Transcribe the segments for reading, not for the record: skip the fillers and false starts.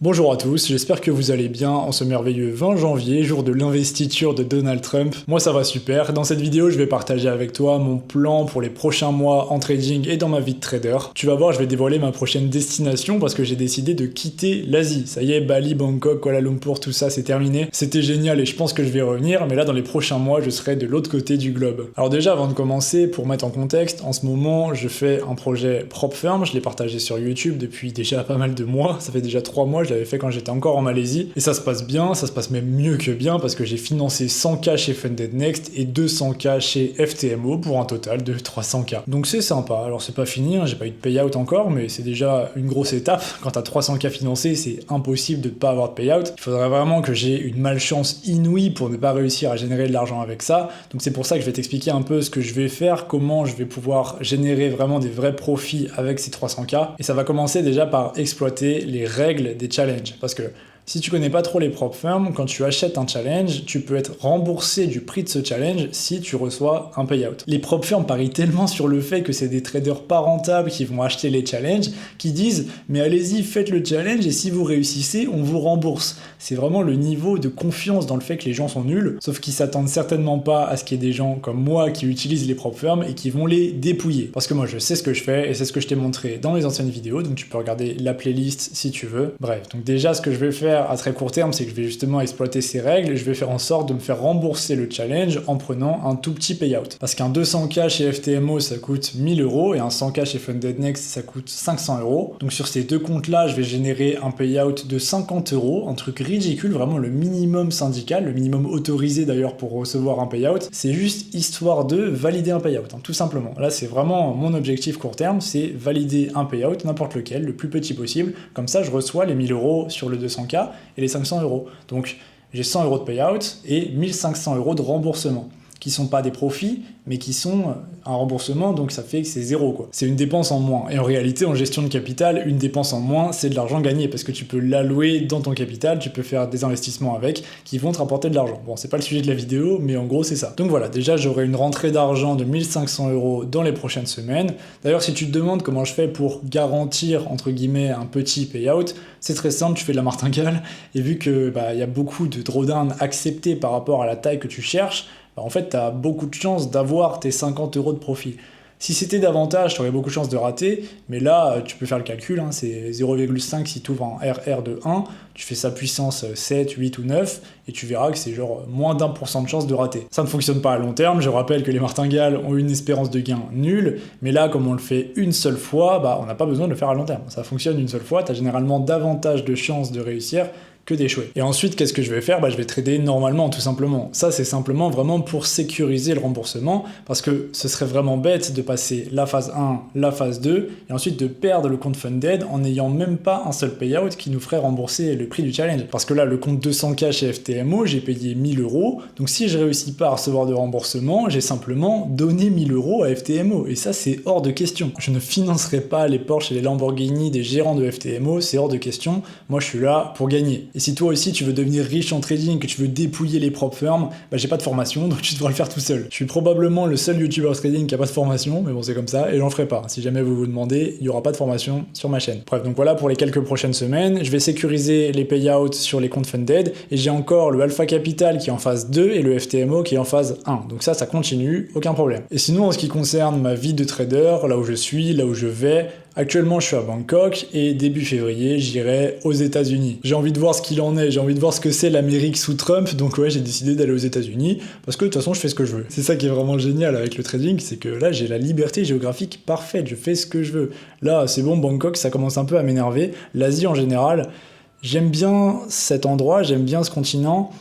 Bonjour à tous, j'espère que vous allez bien en ce merveilleux 20 janvier, jour de l'investiture de Donald Trump. Moi ça va super, dans cette vidéo je vais partager avec toi mon plan pour les prochains mois en trading et dans ma vie de trader. Tu vas voir, je vais dévoiler ma prochaine destination parce que j'ai décidé de quitter l'Asie. Ça y est, Bali, Bangkok, Kuala Lumpur, tout ça c'est terminé. C'était génial et je pense que je vais revenir, mais là dans les prochains mois je serai de l'autre côté du globe. Alors déjà avant de commencer, pour mettre en contexte, en ce moment je fais un projet Prop Firm, je l'ai partagé sur YouTube depuis déjà pas mal de mois, ça fait déjà 3 mois, je l'avais fait quand j'étais encore en Malaisie, et ça se passe bien, ça se passe même mieux que bien, parce que j'ai financé 100K chez Funded Next et 200K chez FTMO pour un total de 300K. Donc c'est sympa, alors c'est pas fini, hein, j'ai pas eu de payout encore, mais c'est déjà une grosse étape. Quand t'as 300K financés, c'est impossible de ne pas avoir de payout. Il faudrait vraiment que j'ai une malchance inouïe pour ne pas réussir à générer de l'argent avec ça, donc c'est pour ça que je vais t'expliquer un peu ce que je vais faire, comment je vais pouvoir générer vraiment des vrais profits avec ces 300K, et ça va commencer déjà par exploiter les règles des challenges. Parce que si tu connais pas trop les prop firms, quand tu achètes un challenge, tu peux être remboursé du prix de ce challenge si tu reçois un payout. Les prop firms parient tellement sur le fait que c'est des traders pas rentables qui vont acheter les challenges, qui disent mais allez-y, faites le challenge et si vous réussissez, on vous rembourse. C'est vraiment le niveau de confiance dans le fait que les gens sont nuls, sauf qu'ils s'attendent certainement pas à ce qu'il y ait des gens comme moi qui utilisent les prop firms et qui vont les dépouiller. Parce que moi je sais ce que je fais et c'est ce que je t'ai montré dans les anciennes vidéos, donc tu peux regarder la playlist si tu veux. Bref, donc déjà ce que je vais faire à très court terme, c'est que je vais justement exploiter ces règles et je vais faire en sorte de me faire rembourser le challenge en prenant un tout petit payout. Parce qu'un 200K chez FTMO ça coûte 1000 € et un 100K chez Funded Next ça coûte 500 €. Donc sur ces deux comptes là, je vais générer un payout de 50 €, un truc ridicule, vraiment le minimum syndical, le minimum autorisé d'ailleurs pour recevoir un payout. C'est juste histoire de valider un payout, hein, tout simplement. Là c'est vraiment mon objectif court terme, c'est valider un payout, n'importe lequel, le plus petit possible. Comme ça je reçois les 1000 € sur le 200K et les 500 €. Donc j'ai 100 € de payout et 1500 € de remboursement, qui sont pas des profits, mais qui sont un remboursement, donc ça fait que c'est zéro, quoi. C'est une dépense en moins. Et en réalité, en gestion de capital, une dépense en moins, c'est de l'argent gagné, parce que tu peux l'allouer dans ton capital, tu peux faire des investissements avec, qui vont te rapporter de l'argent. Bon, c'est pas le sujet de la vidéo, mais en gros, c'est ça. Donc voilà, déjà, j'aurai une rentrée d'argent de 1500 € dans les prochaines semaines. D'ailleurs, si tu te demandes comment je fais pour garantir, entre guillemets, un petit payout, c'est très simple, tu fais de la martingale, et vu que y a beaucoup de drawdown acceptés par rapport à la taille que tu cherches, en fait, tu as beaucoup de chances d'avoir tes 50 € de profit. Si c'était davantage, tu aurais beaucoup de chances de rater, mais là, tu peux faire le calcul, hein, c'est 0,5 si tu ouvres en RR de 1, tu fais sa puissance 7, 8 ou 9, et tu verras que c'est genre moins d'1% de chance de rater. Ça ne fonctionne pas à long terme, je rappelle que les martingales ont une espérance de gain nulle, mais là, comme on le fait une seule fois, on n'a pas besoin de le faire à long terme. Ça fonctionne une seule fois, tu as généralement davantage de chances de réussir que d'échouer. Et ensuite, qu'est-ce que je vais faire ? Je vais trader normalement, tout simplement. Ça, c'est simplement vraiment pour sécuriser le remboursement, parce que ce serait vraiment bête de passer la phase 1, la phase 2, et ensuite de perdre le compte Funded en n'ayant même pas un seul payout qui nous ferait rembourser le prix du challenge. Parce que là, le compte 200K chez FTMO, j'ai payé 1000 €, donc si je réussis pas à recevoir de remboursement, j'ai simplement donné 1000 € à FTMO, et ça, c'est hors de question. Je ne financerai pas les Porsche et les Lamborghini des gérants de FTMO, c'est hors de question. Moi, je suis là pour gagner. Et si toi aussi tu veux devenir riche en trading, que tu veux dépouiller les prop firms, j'ai pas de formation, donc tu devras le faire tout seul. Je suis probablement le seul YouTuber trading qui a pas de formation, mais bon c'est comme ça, et j'en ferai pas. Si jamais vous vous demandez, il y aura pas de formation sur ma chaîne. Bref, donc voilà pour les quelques prochaines semaines, je vais sécuriser les payouts sur les comptes Funded, et j'ai encore le Alpha Capital qui est en phase 2 et le FTMO qui est en phase 1. Donc ça continue, aucun problème. Et sinon en ce qui concerne ma vie de trader, là où je suis, là où je vais, actuellement je suis à Bangkok et début février j'irai aux États-Unis. J'ai envie de voir ce qu'il en est, j'ai envie de voir ce que c'est l'Amérique sous Trump, donc ouais j'ai décidé d'aller aux États-Unis parce que de toute façon je fais ce que je veux. C'est ça qui est vraiment génial avec le trading, c'est que là j'ai la liberté géographique parfaite, je fais ce que je veux. Là c'est bon, Bangkok ça commence un peu à m'énerver, l'Asie en général, j'aime bien cet endroit, j'aime bien ce continent,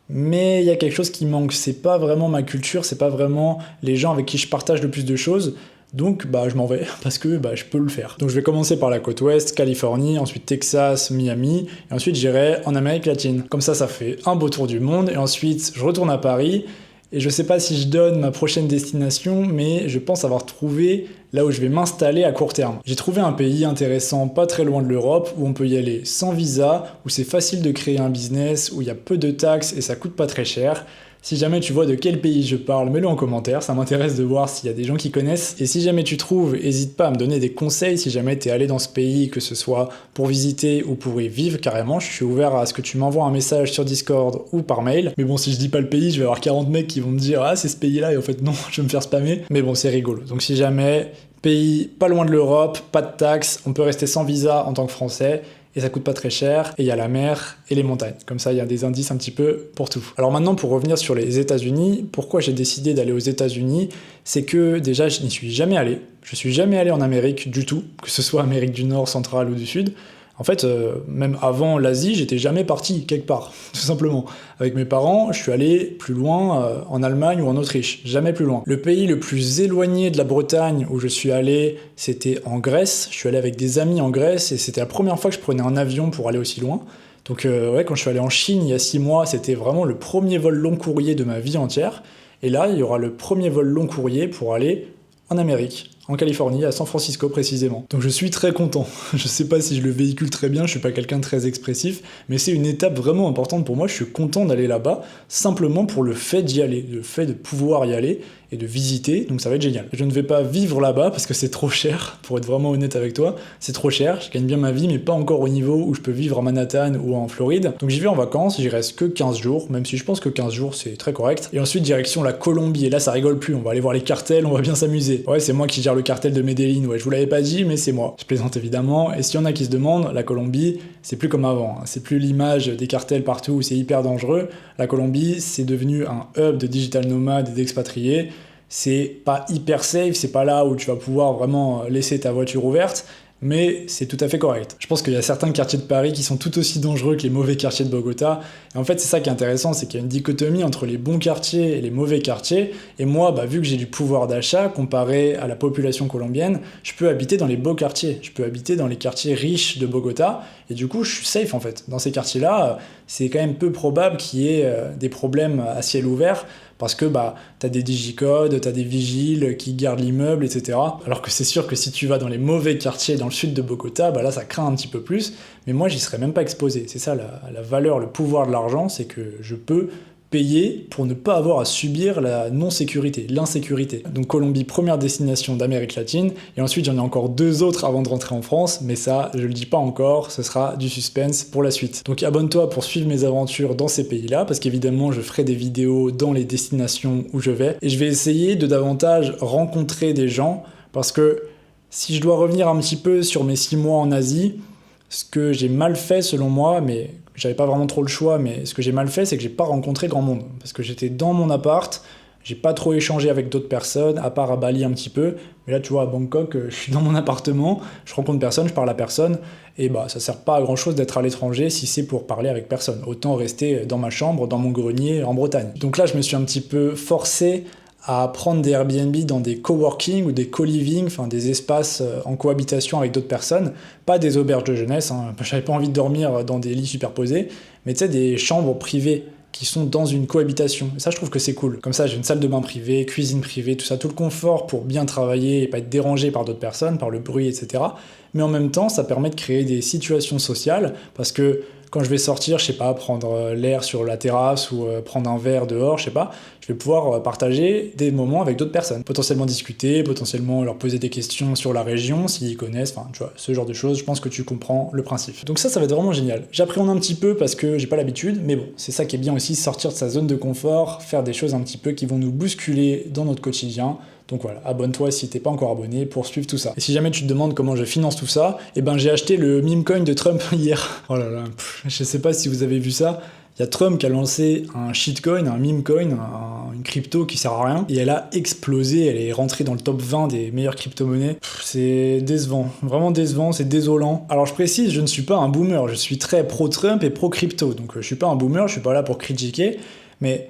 mais il y a quelque chose qui manque, c'est pas vraiment ma culture, c'est pas vraiment les gens avec qui je partage le plus de choses. Donc je m'en vais parce que je peux le faire. Donc je vais commencer par la côte ouest, Californie, ensuite Texas, Miami, et ensuite j'irai en Amérique latine. Comme ça fait un beau tour du monde, et ensuite je retourne à Paris, et je sais pas si je donne ma prochaine destination, mais je pense avoir trouvé là où je vais m'installer à court terme. J'ai trouvé un pays intéressant pas très loin de l'Europe, où on peut y aller sans visa, où c'est facile de créer un business, où il y a peu de taxes et ça coûte pas très cher. Si jamais tu vois de quel pays je parle, mets-le en commentaire, ça m'intéresse de voir s'il y a des gens qui connaissent. Et si jamais tu trouves, n'hésite pas à me donner des conseils si jamais tu es allé dans ce pays, que ce soit pour visiter ou pour y vivre carrément. Je suis ouvert à ce que tu m'envoies un message sur Discord ou par mail. Mais bon, si je dis pas le pays, je vais avoir 40 mecs qui vont me dire ah c'est ce pays-là et en fait non, je vais me faire spammer. Mais bon, c'est rigolo. Donc si jamais, pays pas loin de l'Europe, pas de taxes, on peut rester sans visa en tant que Français. Et ça coûte pas très cher, et il y a la mer et les montagnes. Comme ça, il y a des indices un petit peu pour tout. Alors maintenant, pour revenir sur les États-Unis, pourquoi j'ai décidé d'aller aux États-Unis, c'est que déjà, je n'y suis jamais allé. Je suis jamais allé en Amérique du tout, que ce soit Amérique du Nord, centrale ou du Sud. En fait, même avant l'Asie, j'étais jamais parti quelque part, tout simplement. Avec mes parents, je suis allé plus loin en Allemagne ou en Autriche, jamais plus loin. Le pays le plus éloigné de la Bretagne où je suis allé, c'était en Grèce. Je suis allé avec des amis en Grèce et c'était la première fois que je prenais un avion pour aller aussi loin. Donc ouais, quand je suis allé en Chine il y a 6 mois, c'était vraiment le premier vol long courrier de ma vie entière. Et là, il y aura le premier vol long courrier pour aller en Amérique. En Californie, à San Francisco précisément. Donc je suis très content. Je sais pas si je le véhicule très bien, je suis pas quelqu'un de très expressif, mais c'est une étape vraiment importante pour moi, je suis content d'aller là-bas, simplement pour le fait d'y aller, le fait de pouvoir y aller et de visiter, donc ça va être génial. Je ne vais pas vivre là-bas parce que c'est trop cher, pour être vraiment honnête avec toi, c'est trop cher, je gagne bien ma vie, mais pas encore au niveau où je peux vivre à Manhattan ou en Floride. Donc j'y vais en vacances, j'y reste que 15 jours, même si je pense que 15 jours c'est très correct. Et ensuite direction la Colombie, et là ça rigole plus, on va aller voir les cartels, on va bien s'amuser. Ouais, c'est moi qui gère le cartel de Medellín, ouais, je vous l'avais pas dit, mais c'est moi. Je plaisante évidemment, et s'il y en a qui se demandent, la Colombie, c'est plus comme avant, hein. C'est plus l'image des cartels partout où c'est hyper dangereux. La Colombie, c'est devenu un hub de digital nomades et d'expatriés. C'est pas hyper safe, c'est pas là où tu vas pouvoir vraiment laisser ta voiture ouverte, mais c'est tout à fait correct. Je pense qu'il y a certains quartiers de Paris qui sont tout aussi dangereux que les mauvais quartiers de Bogota. Et en fait, c'est ça qui est intéressant, c'est qu'il y a une dichotomie entre les bons quartiers et les mauvais quartiers. Et moi, vu que j'ai du pouvoir d'achat, comparé à la population colombienne, je peux habiter dans les beaux quartiers. Je peux habiter dans les quartiers riches de Bogota. Et du coup, je suis safe en fait. Dans ces quartiers-là, c'est quand même peu probable qu'il y ait des problèmes à ciel ouvert. Parce que t'as des digicodes, t'as des vigiles qui gardent l'immeuble, etc. Alors que c'est sûr que si tu vas dans les mauvais quartiers dans le sud de Bogota, là ça craint un petit peu plus, mais moi j'y serais même pas exposé. C'est ça la valeur, le pouvoir de l'argent, c'est que je peux payer pour ne pas avoir à subir la non-sécurité, l'insécurité. Donc Colombie, première destination d'Amérique latine, et ensuite j'en ai encore 2 autres avant de rentrer en France, mais ça, je le dis pas encore, ce sera du suspense pour la suite. Donc abonne-toi pour suivre mes aventures dans ces pays-là, parce qu'évidemment je ferai des vidéos dans les destinations où je vais, et je vais essayer de davantage rencontrer des gens, parce que si je dois revenir un petit peu sur mes 6 mois en Asie, ce que j'ai mal fait selon moi, mais j'avais pas vraiment trop le choix, mais ce que j'ai mal fait, c'est que j'ai pas rencontré grand monde. Parce que j'étais dans mon appart, j'ai pas trop échangé avec d'autres personnes, à part à Bali un petit peu. Mais là, tu vois, à Bangkok, je suis dans mon appartement, je rencontre personne, je parle à personne, et ça sert pas à grand chose d'être à l'étranger si c'est pour parler avec personne. Autant rester dans ma chambre, dans mon grenier, en Bretagne. Donc là, je me suis un petit peu forcé à prendre des Airbnb dans des coworking ou des co-living, enfin des espaces en cohabitation avec d'autres personnes, pas des auberges de jeunesse, hein. J'avais pas envie de dormir dans des lits superposés, mais tu sais, des chambres privées qui sont dans une cohabitation. Et ça, je trouve que c'est cool. Comme ça, j'ai une salle de bain privée, cuisine privée, tout ça, tout le confort pour bien travailler et pas être dérangé par d'autres personnes, par le bruit, etc. Mais en même temps, ça permet de créer des situations sociales, parce que quand je vais sortir, je sais pas, prendre l'air sur la terrasse ou prendre un verre dehors, je sais pas, je vais pouvoir partager des moments avec d'autres personnes. Potentiellement discuter, potentiellement leur poser des questions sur la région, s'ils connaissent, enfin, tu vois, ce genre de choses, je pense que tu comprends le principe. Donc ça va être vraiment génial. J'appréhende un petit peu parce que j'ai pas l'habitude, mais bon, c'est ça qui est bien aussi, sortir de sa zone de confort, faire des choses un petit peu qui vont nous bousculer dans notre quotidien. Donc voilà, abonne-toi si t'es pas encore abonné pour suivre tout ça. Et si jamais tu te demandes comment je finance tout ça, j'ai acheté le meme coin de Trump hier. Oh là là, je sais pas si vous avez vu ça. Il y a Trump qui a lancé un shitcoin, un meme coin, une crypto qui sert à rien, et elle a explosé, elle est rentrée dans le top 20 des meilleures crypto-monnaies. C'est décevant, vraiment décevant, c'est désolant. Alors je précise, je ne suis pas un boomer, je suis très pro-Trump et pro-crypto, donc je suis pas un boomer, je suis pas là pour critiquer, mais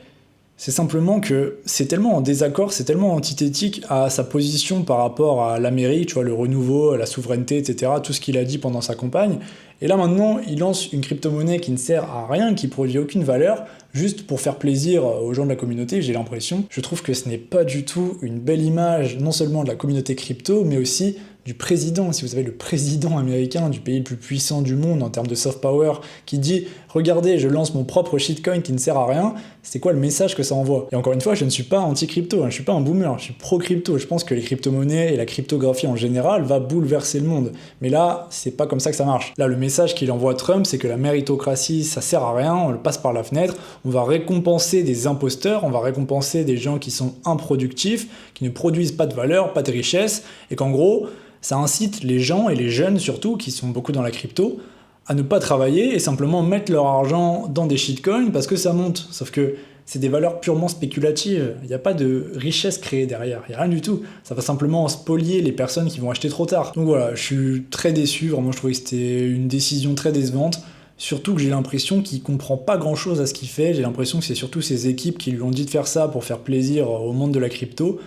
c'est simplement que c'est tellement en désaccord, c'est tellement antithétique à sa position par rapport à l'Amérique, tu vois, le renouveau, la souveraineté, etc., tout ce qu'il a dit pendant sa campagne. Et là maintenant, il lance une crypto-monnaie qui ne sert à rien, qui produit aucune valeur, juste pour faire plaisir aux gens de la communauté, j'ai l'impression. Je trouve que ce n'est pas du tout une belle image, non seulement de la communauté crypto, mais aussi du président, si vous avez le président américain du pays le plus puissant du monde en termes de soft power, qui dit « Regardez, je lance mon propre shitcoin qui ne sert à rien », c'est quoi le message que ça envoie? Et encore une fois, je ne suis pas anti-crypto, je ne suis pas un boomer, je suis pro-crypto. Je pense que les crypto-monnaies et la cryptographie en général va bouleverser le monde. Mais là, c'est pas comme ça que ça marche. Là, le message qu'il envoie Trump, c'est que la méritocratie, ça sert à rien, on le passe par la fenêtre, on va récompenser des imposteurs, on va récompenser des gens qui sont improductifs, qui ne produisent pas de valeur, pas de richesse, et qu'en gros, ça incite les gens, et les jeunes surtout, qui sont beaucoup dans la crypto, à ne pas travailler et simplement mettre leur argent dans des shitcoins parce que ça monte. Sauf que c'est des valeurs purement spéculatives, il n'y a pas de richesse créée derrière, il n'y a rien du tout. Ça va simplement spolier les personnes qui vont acheter trop tard. Donc voilà, je suis très déçu, vraiment je trouvais que c'était une décision très décevante. Surtout que j'ai l'impression qu'il comprend pas grand chose à ce qu'il fait, j'ai l'impression que c'est surtout ses équipes qui lui ont dit de faire ça pour faire plaisir au monde de la crypto.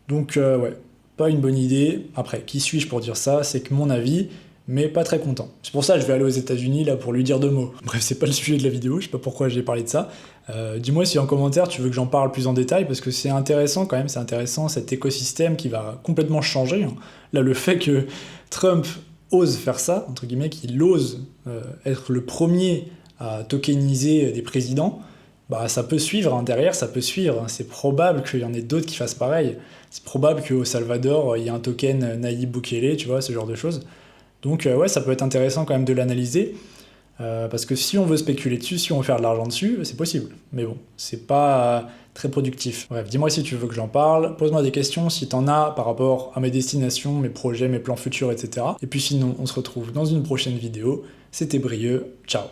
Donc ouais, pas une bonne idée. Après, qui suis-je pour dire ça? C'est que mon avis, mais pas très content. C'est pour ça que je vais aller aux États-Unis là pour lui dire 2 mots. Bref, c'est pas le sujet de la vidéo, je sais pas pourquoi j'ai parlé de ça. Dis-moi si en commentaire tu veux que j'en parle plus en détail, parce que c'est intéressant quand même, c'est intéressant cet écosystème qui va complètement changer. Là, le fait que Trump ose faire ça, entre guillemets, qu'il ose être le premier à tokeniser des présidents, bah ça peut suivre, derrière ça peut suivre, c'est probable qu'il y en ait d'autres qui fassent pareil. C'est probable qu'au Salvador, il y ait un token Nayib Bukele, tu vois, ce genre de choses. Donc ouais, ça peut être intéressant quand même de l'analyser, parce que si on veut spéculer dessus, si on veut faire de l'argent dessus, c'est possible. Mais bon, c'est pas très productif. Bref, dis-moi si tu veux que j'en parle, pose-moi des questions si t'en as par rapport à mes destinations, mes projets, mes plans futurs, etc. Et puis sinon, on se retrouve dans une prochaine vidéo. C'était Brieux, ciao.